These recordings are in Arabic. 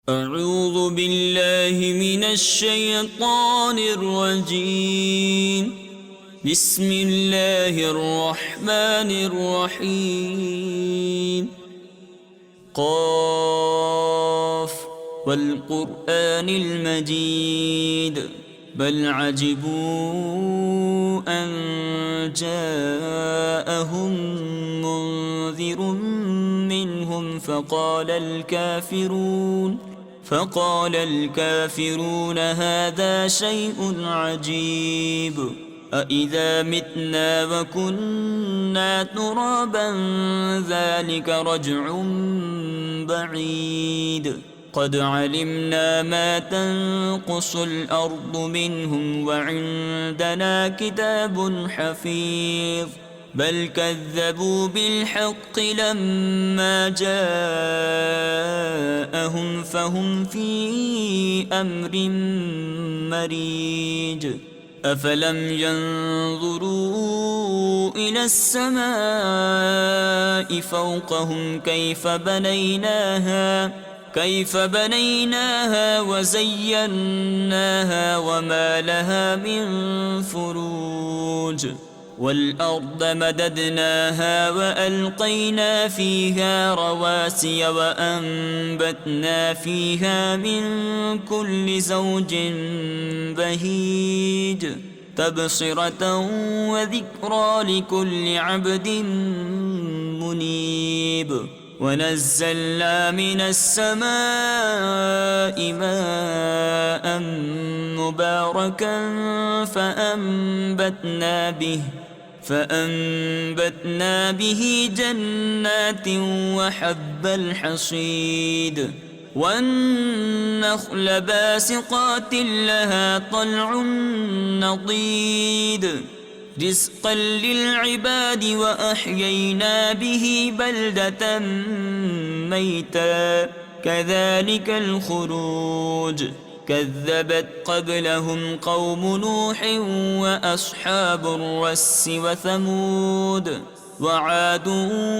أعوذ بالله من الشيطان الرجيم. بسم الله الرحمن الرحيم. قاف والقرآن المجيد بل عجبوا أن جاءهم منذر منهم فقال الكافرون هذا شيء عجيب أإذا متنا وكنا ترابا ذلك رجع بعيد قد علمنا ما تنقص الأرض منهم وعندنا كتاب حفيظ بل كذبوا بالحق لما جاءهم فهم في أمر مريج أفلم ينظروا إلى السماء فوقهم كيف بنيناها وزيناها وما لها من فروج والأرض مددناها وألقينا فيها رواسي وأنبتنا فيها من كل زوج بهيج تبصرة وذكرى لكل عبد منيب ونزلنا من السماء ماء مباركا فأنبتنا به جنات وحب الحصيد والنخل باسقات لها طلع نضيد رزقا للعباد وأحيينا به بلدة ميتا كذلك الخروج كذبت قبلهم قوم نوح وأصحاب الرس وثمود وعاد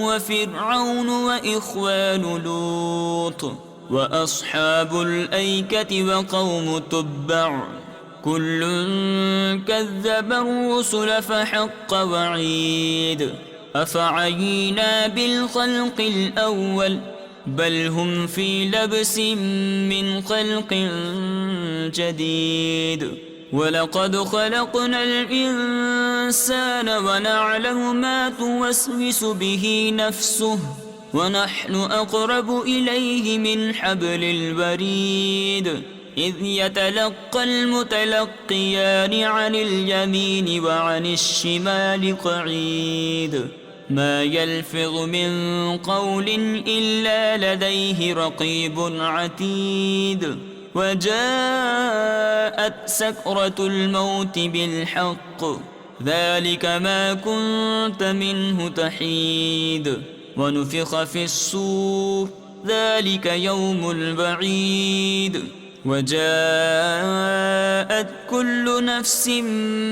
وفرعون وإخوان لوط وأصحاب الأيكة وقوم تبع كل كذب الرسل فحق وعيد أفعينا بالخلق الأول بل هم في لبس من خلق جديد ولقد خلقنا الإنسان ونعلم ما توسوس به نفسه ونحن أقرب إليه من حبل الوريد إذ يتلقى المتلقيان عن اليمين وعن الشمال قعيد ما يلفظ من قول إلا لديه رقيب عتيد وجاءت سكرة الموت بالحق ذلك ما كنت منه تحيد ونفخ في الصور ذلك يوم البعيد وجاءت كل نفس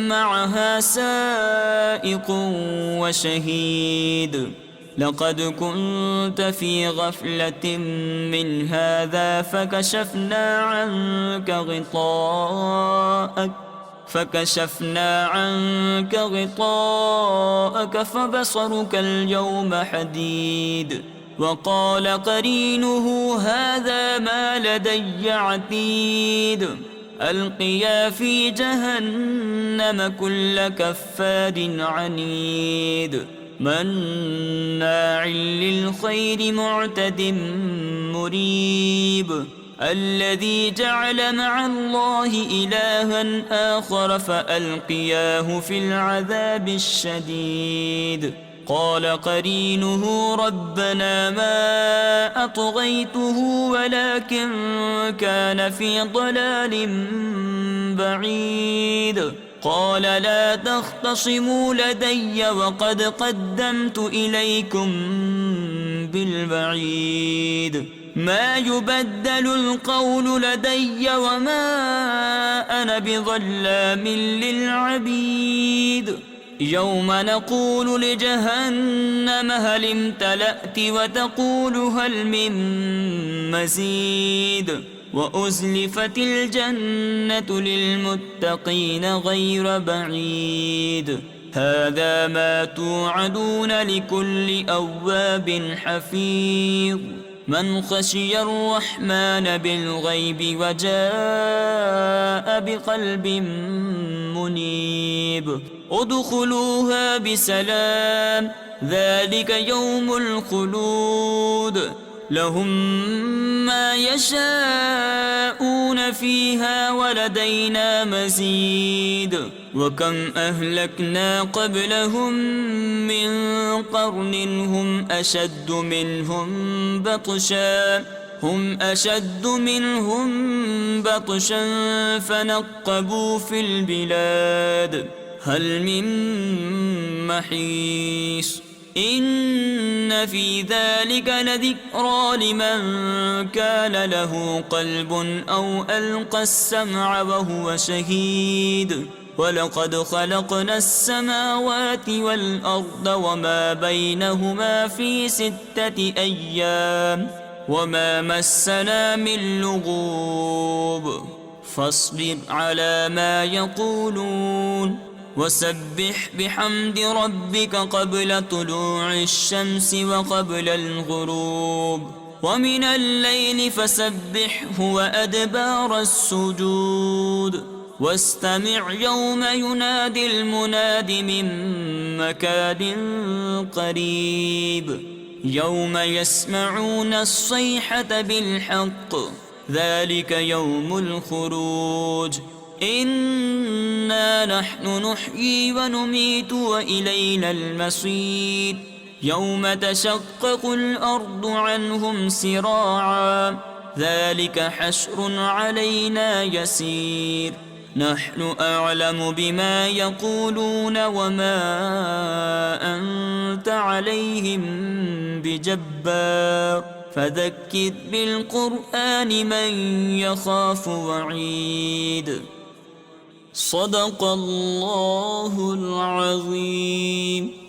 معها سائق وشهيد لقد كنت في غفلة من هذا فكشفنا عنك غطاءك فبصرك اليوم حديد وقال قرينه هذا ما لدي عتيد ألقيا في جهنم كل كفار عنيد مناع للخير معتد مريب الذي جعل مع الله إلها آخر فألقياه في العذاب الشديد قال قرينه ربنا ما أطغيته ولكن كان في ضلال بعيد قال لا تختصموا لدي وقد قدمت إليكم بالبعيد ما يبدل القول لدي وما أنا بظلام للعبيد يوم نقول لجهنم هل امتلأت وتقول هل من مزيد وأزلفت الجنة للمتقين غير بعيد هذا ما توعدون لكل أواب حفيظ من خشي الرحمن بالغيب وجاء بقلب منيب ادخلوها بسلام ذلك يوم الخلود لهم ما يشاءون فيها ولدينا مزيد وكم أهلكنا قبلهم من قرن هم أشد منهم بطشا فنقبوا في البلاد هل من محيص إن في ذلك لذكرى لمن كان له قلب أو ألقى السمع وهو شهيد ولقد خلقنا السماوات والأرض وما بينهما في 6 أيام وما مسنا من لغوب فاصبر على ما يقولون وسبح بحمد ربك قبل طلوع الشمس وقبل الغروب ومن الليل فسبحه وأدبار السجود واستمع يوم ينادي المناد من مكان قريب يوم يسمعون الصيحة بالحق ذلك يوم الخروج إنا نحن نحيي ونميت وإلينا المصير يوم تشقق الأرض عنهم سراعا ذلك حشر علينا يسير نحن أعلم بما يقولون وما أنت عليهم بجبار فذكر بالقرآن من يخاف وعيد صدق الله العظيم.